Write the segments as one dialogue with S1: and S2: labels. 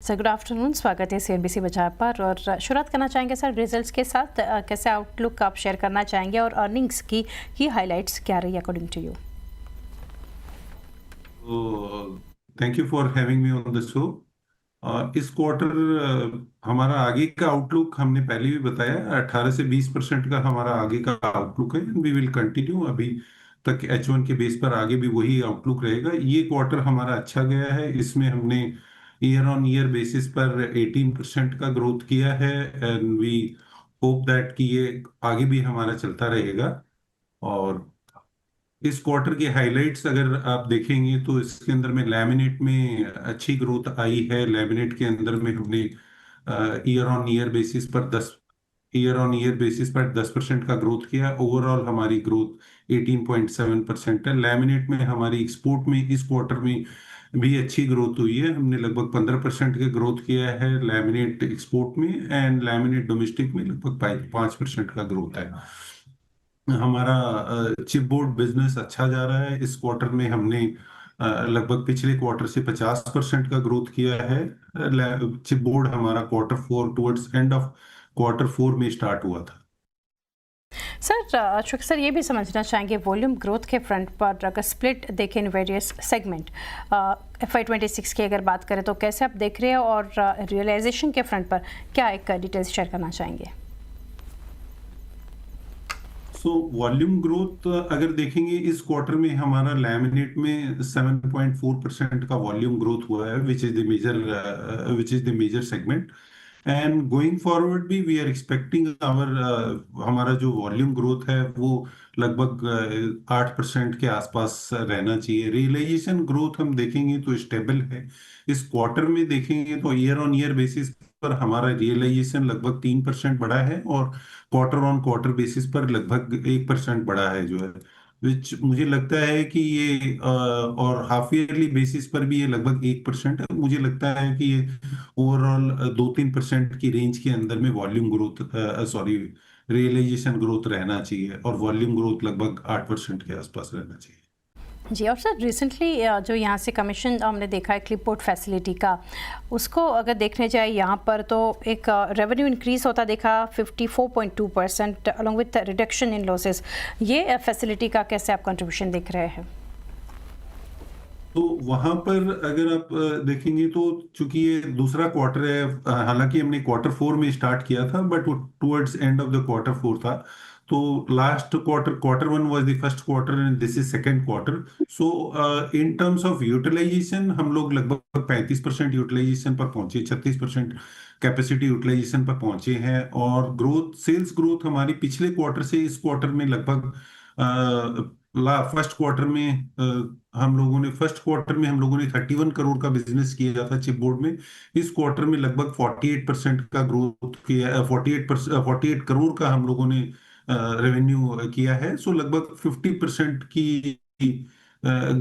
S1: Sir good afternoon, स्वागत है CNBC बाजार पर। और शुरुआत करना चाहेंगे सर रिजल्ट्स के साथ। कैसे आउटलुक आप शेयर करना चाहेंगे और अर्निंग्स की हाइलाइट्स क्या रही according to you?
S2: Thank you for having me on the show. इस क्वार्टर हमारा आगे का आउटलुक हमने पहले भी बताया, 18 से 20% का हमारा आगे का आउटलुक है। वी विल कंटिन्यू अभी तक H1 के बेस पर आगे भी वही आउटलुक रहेगा। ये क्वार्टर हमारा अच्छा गया है, इसमें हमने ईयर ऑन ईयर बेसिस पर 18% का ग्रोथ किया है एंड वी होप दैट कि ये आगे भी हमारा चलता रहेगा। और इस क्वार्टर के हाइलाइट्स अगर आप देखेंगे तो इसके अंदर में लैमिनेट में अच्छी ग्रोथ आई है। लैमिनेट के अंदर में हमने ईयर ऑन ईयर बेसिस पर 10% का ग्रोथ किया। ओवरऑल हमारी ग्रोथ 18.7% है। लैमिनेट में हमारी एक्सपोर्ट में इस क्वार्टर में भी अच्छी ग्रोथ हुई है। हमने लगभग 15% का ग्रोथ किया है लैमिनेट एक्सपोर्ट में, एंड लैमिनेट डोमेस्टिक में लगभग 5% का ग्रोथ है। हमारा चिप बोर्ड बिजनेस अच्छा जा रहा है। इस क्वार्टर में हमने लगभग पिछले क्वार्टर से 50% का ग्रोथ किया है। चिप बोर्ड हमारा Q4 towards end of Q4 में स्टार्ट हुआ था।
S1: सर अशोक सर, ये भी समझना चाहेंगे वॉल्यूम ग्रोथ के फ्रंट पर अगर स्प्लिट देखें इन वेरियस सेगमेंट, FY26 की अगर बात करें तो कैसे आप देख रहे हैं, और रियलाइजेशन के फ्रंट पर क्या एक डिटेल्स शेयर करना चाहेंगे?
S2: वॉल्यूम ग्रोथ अगर देखेंगे इस क्वार्टर में हमारा लैमिनेट में 7.4% का वॉल्यूम ग्रोथ हुआ है, which is the major segment. And going forward भी वी आर एक्सपेक्टिंग हमारा जो वॉल्यूम ग्रोथ है वो लगभग 8% के आसपास रहना चाहिए। रियलाइजेशन ग्रोथ हम देखेंगे तो स्टेबल है। इस क्वार्टर में देखेंगे तो ईयर ऑन ईयर बेसिस पर हमारा रियलाइजेशन लगभग 3% बढ़ा है, और क्वार्टर ऑन क्वार्टर बेसिस पर लगभग 1% बढ़ा है जो है, विच मुझे लगता है कि ये और हाफ ईयरली बेसिस पर भी ये लगभग 1% है। मुझे लगता है कि ये ओवरऑल 2-3% की रेंज के अंदर में volume growth sorry realisation growth रहना चाहिए, और वॉल्यूम ग्रोथ लगभग 8% के आसपास रहना चाहिए।
S1: जी, और सर रिसेंटली जो यहाँ से कमीशन हमने देखा है क्लिपबोर्ड फैसिलिटी का, उसको अगर देखने जाए यहाँ पर तो एक रेवेन्यू इंक्रीज होता देखा 54.2% along with reduction in losses. ये फैसिलिटी का कैसे आप कंट्रीब्यूशन देख रहे हैं?
S2: तो वहां पर अगर आप देखेंगे तो चूंकि ये दूसरा क्वार्टर है, हालांकि हमने Q4 में स्टार्ट किया था बट वो towards end of the Q4 था। तो last Q1 was the first quarter and this is second quarter. So in terms of utilisation हम लोग लगभग 35% यूटिलाइजेशन पर पहुंचे, 36% कैपेसिटी यूटिलाइजेशन पर पहुंचे हैं। और सेल्स ग्रोथ हमारी पिछले क्वार्टर से इस क्वार्टर में लगभग फर्स्ट क्वार्टर में हम लोगों ने 31 करोड़ का बिजनेस किया था चिप बोर्ड में। इस क्वार्टर में लगभग 48% का ग्रोथ किया, 48 करोड़ का हम लोगों ने रेवेन्यू किया है। सो लगभग 50% की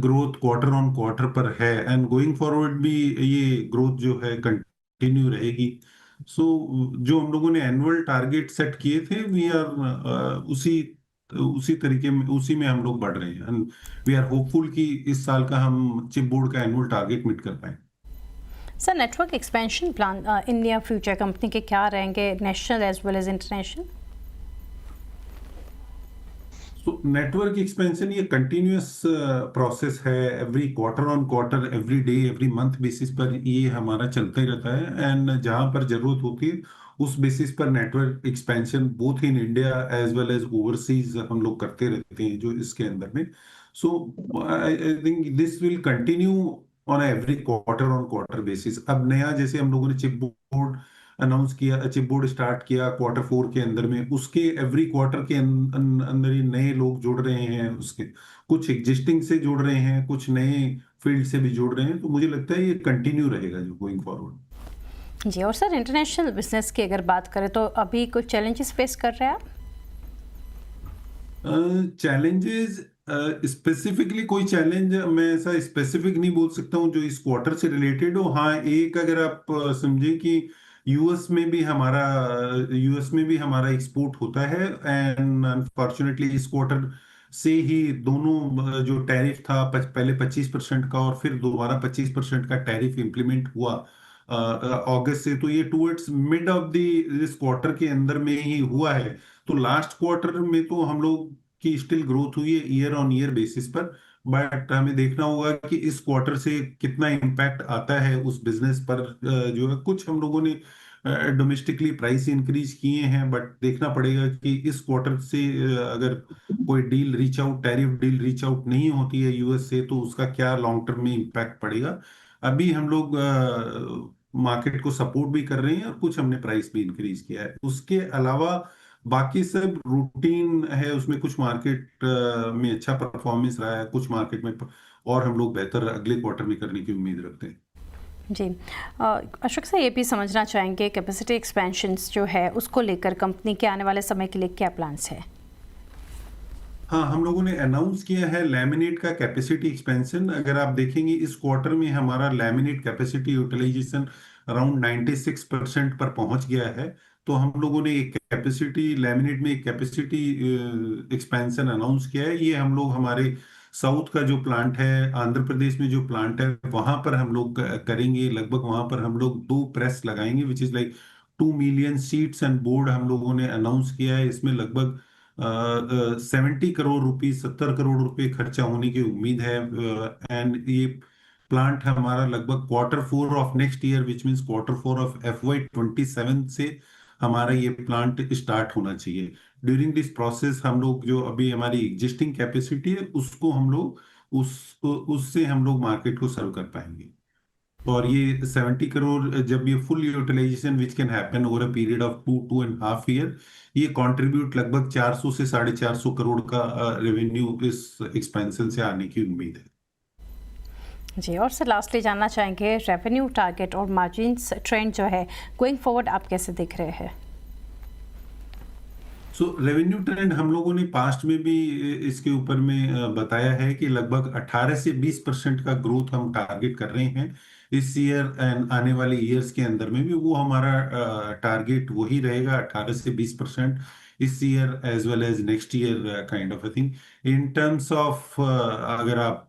S2: ग्रोथ क्वार्टर ऑन क्वार्टर पर है, एंड गोइंग फॉरवर्ड भी ये ग्रोथ जो है कंटिन्यू रहेगी। सो जो हम लोगों ने एनुअल टारगेट सेट किए थे, वी आर उसी तरीके में उसी में हम लोग बढ़ रहे हैं, एंड वी आर होपफुल कि इस साल का हम चिप बोर्ड का एनुअल टारगेट मीट कर पाए।
S1: Sir network expansion plan in near future company के क्या रहेंगे, national as well as international?
S2: तो नेटवर्क एक्सपेंशन ये कंटिन्यूअस प्रोसेस है। Every quarter on quarter, every day, every month basis पर ये हमारा चलता ही रहता है। एंड जहां पर जरूरत होती है उस बेसिस पर network expansion both in India as well as overseas हम लोग करते रहते हैं जो इसके अंदर में। So I think this will continue on every quarter on quarter basis. अब नया जैसे हम लोगों ने चिप बोर्ड अनाउंस किया, चिप बोर्ड स्टार्ट किया Q4 के अंदर में, उसके एवरी क्वार्टर के अंदर ही नए लोग जुड़ रहे हैं। उसके कुछ एग्जिस्टिंग से जुड़ रहे हैं, कुछ नए फील्ड से भी जुड़ रहे हैं। तो मुझे लगता है ये कंटिन्यू रहेगा जो गोइंग फॉरवर्ड।
S1: जी, और सर इंटरनेशनल बिजनेस की अगर बात करें तो अभी कुछ चैलेंजेस फेस कर रहे हैं आप?
S2: चैलेंजेस स्पेसिफिकली कोई चैलेंज मैं ऐसा स्पेसिफिक नहीं बोल सकता हूँ जो इस क्वार्टर से रिलेटेड हो। हाँ, एक अगर आप समझे कि यूएस में भी हमारा एक्सपोर्ट होता है, एंड अनफॉर्चुनेटली इस क्वार्टर से ही दोनों जो टैरिफ था पहले 25% का और फिर दोबारा 25% का टैरिफ इंप्लीमेंट हुआ अगस्त से, तो ये टुवर्ड्स मिड ऑफ द इस क्वार्टर के अंदर में ही हुआ है। तो लास्ट क्वार्टर में तो हम लोग की स्टिल ग्रोथ हुई है ईयर ऑन ईयर बेसिस पर, बट हमें देखना होगा कि इस क्वार्टर से कितना इम्पैक्ट आता है उस बिजनेस पर। जो है कुछ हम लोगों ने डोमेस्टिकली प्राइस इंक्रीज किए हैं, बट देखना पड़ेगा कि इस क्वार्टर से अगर कोई deal reach out, tariff deal reach out नहीं होती है यूएस से, तो उसका क्या लॉन्ग टर्म में इम्पैक्ट पड़ेगा। अभी हम लोग मार्केट को सपोर्ट भी कर रहे हैं और कुछ हमने प्राइस भी इंक्रीज किया है। उसके अलावा बाकी सब रूटीन है, उसमें कुछ मार्केट में अच्छा परफॉर्मेंस रहा है, कुछ मार्केट में और हम लोग बेहतर अगले क्वार्टर में करने की उम्मीद रखते हैं।
S1: जी, अशोक सर ये भी समझना चाहेंगे कैपेसिटी एक्सपेंशंस जो है उसको लेकर कंपनी के आने वाले समय के लिए क्या प्लान्स है?
S2: हाँ, हम लोगों ने अनाउंस किया है लैमिनेट का कैपेसिटी एक्सपेंशन। अगर आप देखेंगे इस क्वार्टर में हमारा लैमिनेट कैपेसिटी यूटिलाइजेशन अराउंड 96% पर पहुंच गया है। तो हम लोगों ने एक कैपेसिटी लैमिनेट में एक कैपेसिटी एक्सपेंशन अनाउंस किया है। ये हम लोग हमारे साउथ का जो प्लांट है, आंध्र प्रदेश में जो प्लांट है, वहां पर हम लोग करेंगे। लगभग वहां पर हम लोग 2 प्रेस लगाएंगे, which is like 2 million seats and board हम लोगों ने अनाउंस किया है। इसमें लगभग 70 करोड़ रुपीज, 70 करोड़ रुपए खर्चा होने की उम्मीद है। एंड ये प्लांट हमारा लगभग Q4 of next year, which means Q4 of FY27 से हमारा ये प्लांट स्टार्ट होना चाहिए। ड्यूरिंग दिस प्रोसेस हम लोग जो अभी हमारी एग्जिस्टिंग कैपेसिटी है उसको हम लोग उससे हम लोग मार्केट को सर्व कर पाएंगे। और ये 70 करोड़ जब ये full utilisation which can happen over a period of 2.5 year, ये कंट्रीब्यूट लगभग 400 से 450 करोड़ का रेवेन्यू इस एक्सपेंशन से आने की उम्मीद है।
S1: जी, और सर लास्टली जानना चाहेंगे रेवेन्यू टारगेट और मार्जिन्स ट्रेंड जो है गोइंग फॉरवर्ड आप कैसे देख रहे हैं?
S2: रेवेन्यू ट्रेंड हम लोगों ने पास्ट में भी इसके ऊपर में बताया है कि लगभग 18 से 20% का ग्रोथ हम टारगेट कर रहे हैं इस ईयर एंड आने वाले ईयर्स के अंदर में भी। वो हमारा टारगेट वही रहेगा, 18 से 20% इस year as well as next year kind of a thing. In terms of अगर आप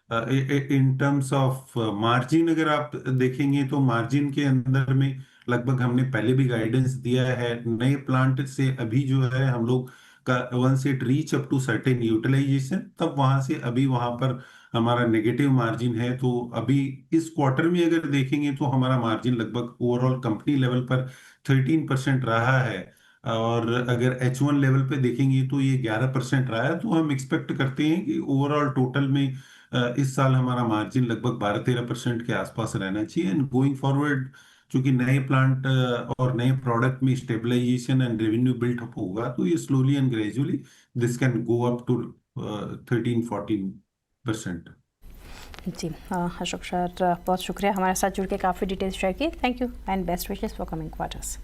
S2: इन टर्म्स ऑफ मार्जिन अगर आप देखेंगे तो मार्जिन के अंदर में लगभग हमने पहले भी गाइडेंस दिया है। नए प्लांट से अभी जो है हम लोग का once it reach up to certain utilisation, तब वहां से अभी वहां पर हमारा नेगेटिव मार्जिन है। तो अभी इस क्वार्टर में अगर देखेंगे तो हमारा मार्जिन लगभग ओवरऑल कंपनी लेवल पर 13% रहा है। और अगर H1 लेवल पे देखेंगे तो ये 11% रहा है। तो हम एक्सपेक्ट करते हैं कि ओवरऑल टोटल में इस साल हमारा मार्जिन लगभग 12-13% के आसपास रहना चाहिए। एंड गोइंग फॉरवर्ड चूंकि नए प्लांट और नए प्रोडक्ट में stabilisation and revenue built up होगा, तो ये slowly and gradually this can go up to 13-14%।
S1: जी, अशोक सर बहुत शुक्रिया हमारे साथ जुड़ के काफ़ी डिटेल्स शेयर की। Thank you and best wishes for coming quarters.